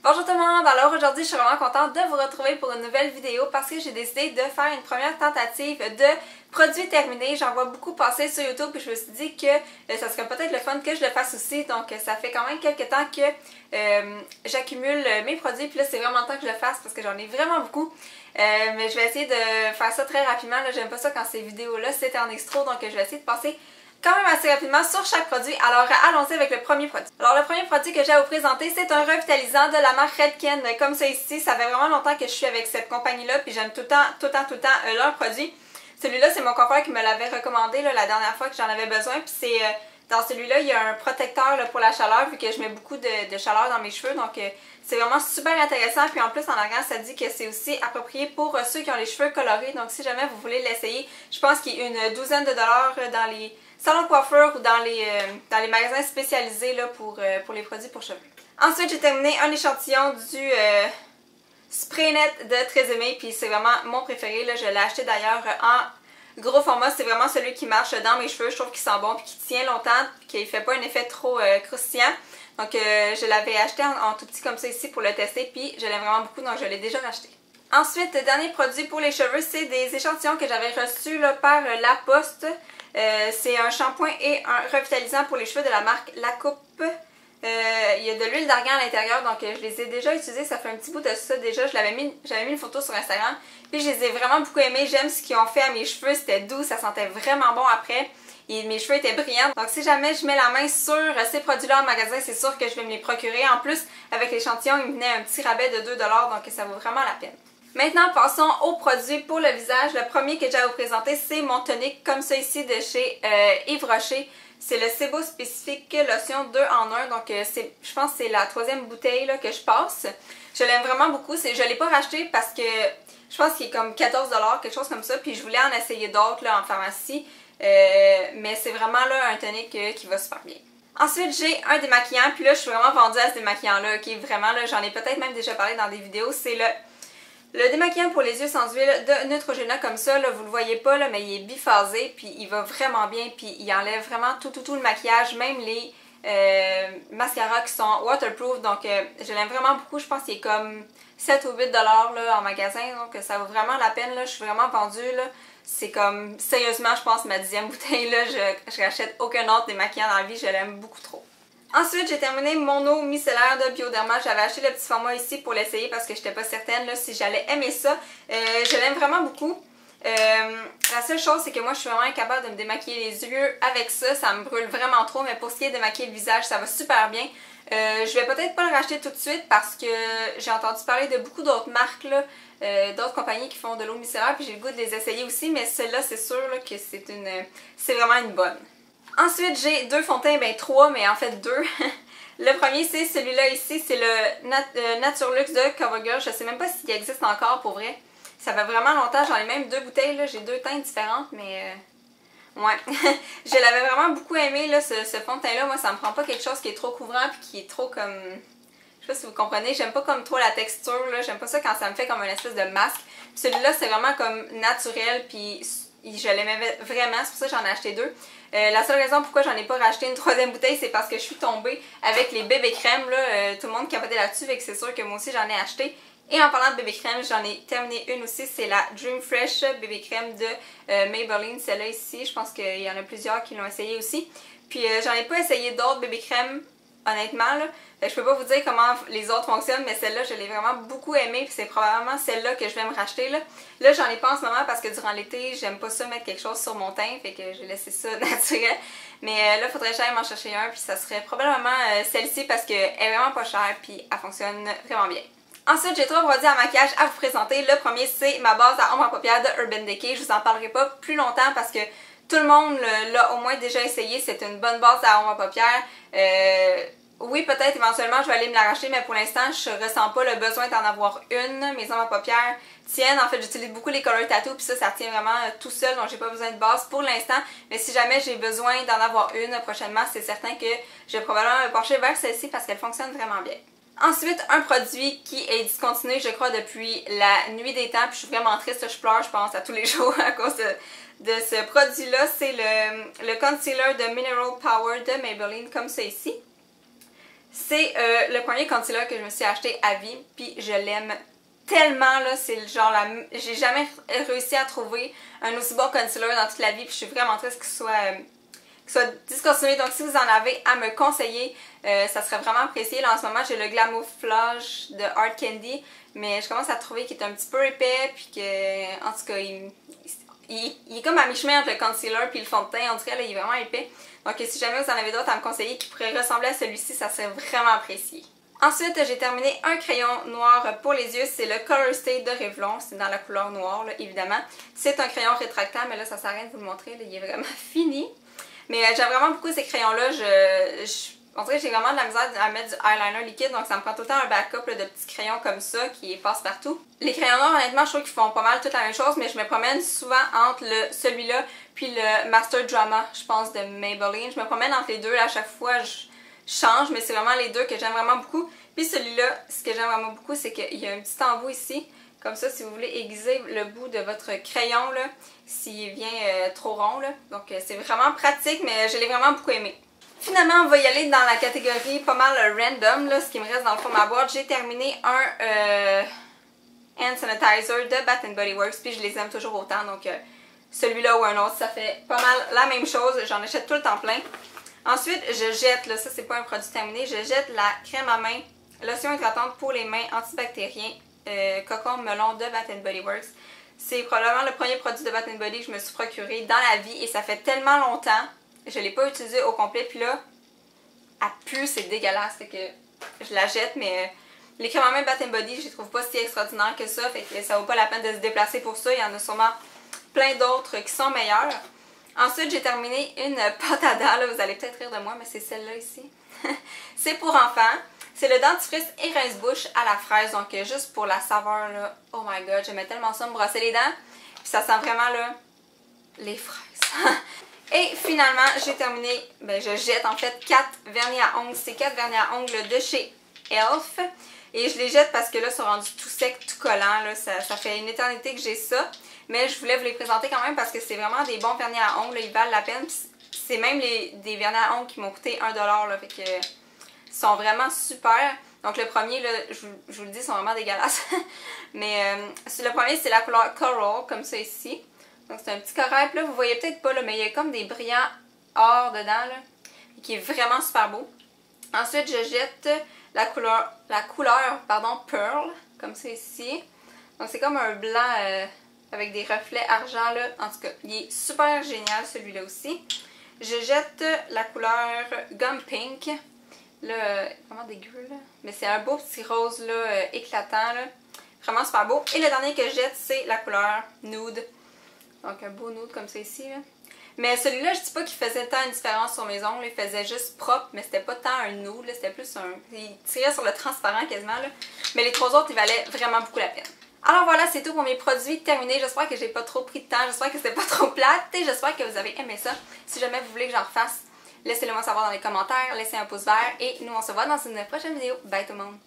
Bonjour tout le monde! Alors aujourd'hui je suis vraiment contente de vous retrouver pour une nouvelle vidéo parce que j'ai décidé de faire une première tentative de produits terminés. J'en vois beaucoup passer sur YouTube et je me suis dit que ça serait peut-être le fun que je le fasse aussi. Donc ça fait quand même quelques temps que j'accumule mes produits puis là c'est vraiment le temps que je le fasse parce que j'en ai vraiment beaucoup. Mais je vais essayer de faire ça très rapidement. J'aime pas ça quand ces vidéos-là c'est en extra, donc je vais essayer de passer quand même assez rapidement sur chaque produit. Alors allons-y avec le premier produit. Alors le premier produit que j'ai à vous présenter, c'est un revitalisant de la marque Redken. Comme ça ici, ça fait vraiment longtemps que je suis avec cette compagnie-là, puis j'aime tout le temps leurs produits. Celui-là, c'est mon coiffeur qui me l'avait recommandé là, la dernière fois que j'en avais besoin, puis c'est dans celui-là, il y a un protecteur là, pour la chaleur, vu que je mets beaucoup de chaleur dans mes cheveux, donc c'est vraiment super intéressant. Puis en plus, en arrière, ça dit que c'est aussi approprié pour ceux qui ont les cheveux colorés, donc si jamais vous voulez l'essayer, je pense qu'il y a une douzaine de dollars dans les salon de coiffure ou dans les magasins spécialisés là, pour les produits pour cheveux. Ensuite, j'ai terminé un échantillon du spray net de Très Aimé, puis c'est vraiment mon préféré. Là. Je l'ai acheté d'ailleurs en gros format. C'est vraiment celui qui marche dans mes cheveux. Je trouve qu'il sent bon puis qu'il tient longtemps, qu'il ne fait pas un effet trop croustillant. Donc je l'avais acheté en tout petit comme ça ici pour le tester, puis je l'aime vraiment beaucoup, donc je l'ai déjà racheté. Ensuite, le dernier produit pour les cheveux, c'est des échantillons que j'avais reçus là, par La Poste. C'est un shampoing et un revitalisant pour les cheveux de la marque La Coupe. Il y a de l'huile d'argan à l'intérieur, donc je les ai déjà utilisés, ça fait un petit bout de ça déjà. J'avais mis une photo sur Instagram, puis je les ai vraiment beaucoup aimés. J'aime ce qu'ils ont fait à mes cheveux, c'était doux, ça sentait vraiment bon après. Et mes cheveux étaient brillants. Donc si jamais je mets la main sur ces produits-là en magasin, c'est sûr que je vais me les procurer. En plus, avec l'échantillon, il me venait un petit rabais de 2$, donc ça vaut vraiment la peine. Maintenant, passons aux produits pour le visage. Le premier que j'ai à vous présenter, c'est mon tonique comme ça ici de chez Yves Rocher. C'est le Sebo Spécifique Lotion 2 en 1. Donc je pense que c'est la troisième bouteille là, que je passe. Je l'aime vraiment beaucoup. Je ne l'ai pas racheté parce que je pense qu'il est comme 14$, quelque chose comme ça. Puis je voulais en essayer d'autres en pharmacie. Mais c'est vraiment là un tonique qui va super bien. Ensuite, j'ai un démaquillant. Puis là, je suis vraiment vendue à ce démaquillant-là. Qui est vraiment là, j'en ai peut-être même déjà parlé dans des vidéos. C'est le démaquillant pour les yeux sans huile de Neutrogena comme ça, là, vous le voyez pas, là, mais il est biphasé, puis il va vraiment bien, puis il enlève vraiment tout le maquillage, même les mascaras qui sont waterproof, donc je l'aime vraiment beaucoup. Je pense qu'il est comme 7 ou 8$ là, en magasin, donc ça vaut vraiment la peine, là. Je suis vraiment vendue, là. C'est comme, sérieusement, je pense ma 10e bouteille, là, je rachète aucun autre démaquillant dans la vie, je l'aime beaucoup trop. Ensuite, j'ai terminé mon eau micellaire de Bioderma. J'avais acheté le petit format ici pour l'essayer parce que je n'étais pas certaine là, si j'allais aimer ça. Je l'aime vraiment beaucoup. La seule chose, c'est que moi, je suis vraiment incapable de me démaquiller les yeux avec ça. Ça me brûle vraiment trop, mais pour ce qui est de démaquiller le visage, ça va super bien. Je vais peut-être pas le racheter tout de suite parce que j'ai entendu parler de beaucoup d'autres marques, d'autres compagnies qui font de l'eau micellaire, puis j'ai le goût de les essayer aussi, mais celle-là, c'est sûr là, que c'est vraiment une bonne. Ensuite, j'ai deux fonds de teint, ben 3, mais en fait 2. Le premier, c'est celui-là ici, c'est le Naturelux de CoverGirl. Je sais même pas s'il existe encore pour vrai. Ça fait vraiment longtemps, j'en ai même 2 bouteilles, j'ai 2 teintes différentes, mais ouais. Je l'avais vraiment beaucoup aimé, là, ce fond de teint-là. Moi, ça me prend pas quelque chose qui est trop couvrant puis qui est trop comme... Je sais pas si vous comprenez, j'aime pas comme trop la texture, là. J'aime pas ça quand ça me fait comme une espèce de masque. Celui-là, c'est vraiment comme naturel, puis je l'aimais vraiment, c'est pour ça que j'en ai acheté 2. La seule raison pourquoi j'en ai pas racheté une 3e bouteille, c'est parce que je suis tombée avec les bébés crèmes. Là, tout le monde capotait là-dessus, fait que c'est sûr que moi aussi j'en ai acheté. Et en parlant de bébé crème, j'en ai terminé une aussi, c'est la Dream Fresh bébé crème de Maybelline, celle-là ici. Je pense qu'il y en a plusieurs qui l'ont essayé aussi. Puis j'en ai pas essayé d'autres bébé crème, honnêtement. Là. Fait que je peux pas vous dire comment les autres fonctionnent, mais celle-là, je l'ai vraiment beaucoup aimée. Puis c'est probablement celle-là que je vais me racheter. Là j'en ai pas en ce moment parce que durant l'été, j'aime pas ça mettre quelque chose sur mon teint. Fait que j'ai laissé ça naturel. Mais là, faudrait que j'aille m'en chercher un. Puis ça serait probablement celle-ci parce qu'elle est vraiment pas chère. Puis elle fonctionne vraiment bien. Ensuite, j'ai 3 produits à maquillage à vous présenter. Le premier, c'est ma base à ombre à paupières de Urban Decay. Je vous en parlerai pas plus longtemps parce que tout le monde l'a au moins déjà essayé. C'est une bonne base à ombre à paupières. Oui, peut-être éventuellement je vais aller me la racheter, mais pour l'instant je ressens pas le besoin d'en avoir une. Mes ombres à paupières tiennent. En fait, j'utilise beaucoup les Color Tattoo, puis ça tient vraiment tout seul, donc j'ai pas besoin de base pour l'instant. Mais si jamais j'ai besoin d'en avoir une prochainement, c'est certain que je vais probablement me pencher vers celle-ci parce qu'elle fonctionne vraiment bien. Ensuite, un produit qui est discontinué, je crois, depuis la nuit des temps, puis je suis vraiment triste, je pleure, je pense, à tous les jours à cause de ce produit-là. C'est le concealer de Mineral Power de Maybelline, comme ça ici. C'est le premier concealer que je me suis acheté à vie, puis je l'aime tellement, là, c'est le genre, j'ai jamais réussi à trouver un aussi bon concealer dans toute la vie, puis je suis vraiment triste qu'il soit discontinué. Donc si vous en avez à me conseiller, ça serait vraiment apprécié. Là en ce moment j'ai le Glamouflage de Hard Candy, mais je commence à trouver qu'il est un petit peu épais, puis que, en tout cas, il est comme à mi-chemin entre le concealer puis le fond de teint, on dirait, là, il est vraiment épais. Donc si jamais vous en avez d'autres à me conseiller qui pourraient ressembler à celui-ci, ça serait vraiment apprécié. Ensuite, j'ai terminé un crayon noir pour les yeux, c'est le Color Stay de Revlon, c'est dans la couleur noire, là, évidemment. C'est un crayon rétractable, mais là, ça sert à rien de vous le montrer, là, il est vraiment fini. Mais j'aime vraiment beaucoup ces crayons-là, on dirait que j'ai vraiment de la misère à mettre du eyeliner liquide, donc ça me prend tout le temps un backup là, de petits crayons comme ça qui passent partout. Les crayons noirs, honnêtement, je trouve qu'ils font pas mal toute la même chose, mais je me promène souvent entre celui-là puis le Master Drama, je pense, de Maybelline. Je me promène entre les deux, à chaque fois je change, mais c'est vraiment les deux que j'aime vraiment beaucoup. Puis celui-là, ce que j'aime vraiment beaucoup, c'est qu'il y a un petit embout ici, comme ça, si vous voulez aiguiser le bout de votre crayon, là, s'il vient trop rond, là. Donc c'est vraiment pratique, mais je l'ai vraiment beaucoup aimé. Finalement, on va y aller dans la catégorie pas mal random, là, ce qui me reste dans le fond de ma boîte. J'ai terminé un hand sanitizer de Bath Body Works, puis je les aime toujours autant, donc celui-là ou un autre, ça fait pas mal la même chose. J'en achète tout le temps plein. Ensuite, je jette, là, ça c'est pas un produit terminé, je jette la crème à main, lotion hydratante pour les mains antibactérien, Cocon Melon de Bath Body Works. C'est probablement le premier produit de Bath Body que je me suis procuré dans la vie et ça fait tellement longtemps. Je ne l'ai pas utilisé au complet, puis là, elle pue, c'est dégueulasse, fait que je la jette, mais les crèmes à main Bath Body, je les trouve pas si extraordinaires que ça, fait que ça vaut pas la peine de se déplacer pour ça, il y en a sûrement plein d'autres qui sont meilleurs. Ensuite, j'ai terminé une pâte à dents, là, vous allez peut-être rire de moi, mais c'est celle-là ici. C'est pour enfants, c'est le dentifrice et rince-bouche à la fraise, donc juste pour la saveur, là, oh my god, j'aimais tellement ça, me brosser les dents, puis ça sent vraiment, là, les fraises. Et finalement, j'ai terminé, je jette en fait 4 vernis à ongles. C'est 4 vernis à ongles de chez Elf. Et je les jette parce que là, ils sont rendus tout secs, tout collants. Là. Ça fait une éternité que j'ai ça. Mais je voulais vous les présenter quand même parce que c'est vraiment des bons vernis à ongles. Là, ils valent la peine. C'est même des vernis à ongles qui m'ont coûté 1$. Là, fait que, ils sont vraiment super. Donc le premier, là, je vous le dis, ils sont vraiment dégueulasses. Mais le premier, c'est la couleur Coral, comme ça ici. Donc c'est un petit corail, puis là vous voyez peut-être pas là, mais il y a comme des brillants or dedans là, qui est vraiment super beau. Ensuite je jette la couleur Pearl, comme c'est ici. Donc c'est comme un blanc avec des reflets argent là, en tout cas il est super génial celui-là aussi. Je jette la couleur Gum Pink, là, vraiment dégueu là, mais c'est un beau petit rose là, éclatant là, vraiment super beau. Et le dernier que je jette c'est la couleur Nude. Donc un beau nude comme ça ici. Là. Mais celui-là, je dis pas qu'il faisait tant une différence sur mes ongles. Il faisait juste propre, mais c'était pas tant un nude. C'était plus un... Il tirait sur le transparent quasiment. Là. Mais les trois autres, ils valaient vraiment beaucoup la peine. Alors voilà, c'est tout pour mes produits terminés. J'espère que j'ai pas trop pris de temps. J'espère que c'était pas trop plate. Et j'espère que vous avez aimé ça. Si jamais vous voulez que j'en refasse, laissez-le moi savoir dans les commentaires. Laissez un pouce vert. Et nous, on se voit dans une prochaine vidéo. Bye tout le monde!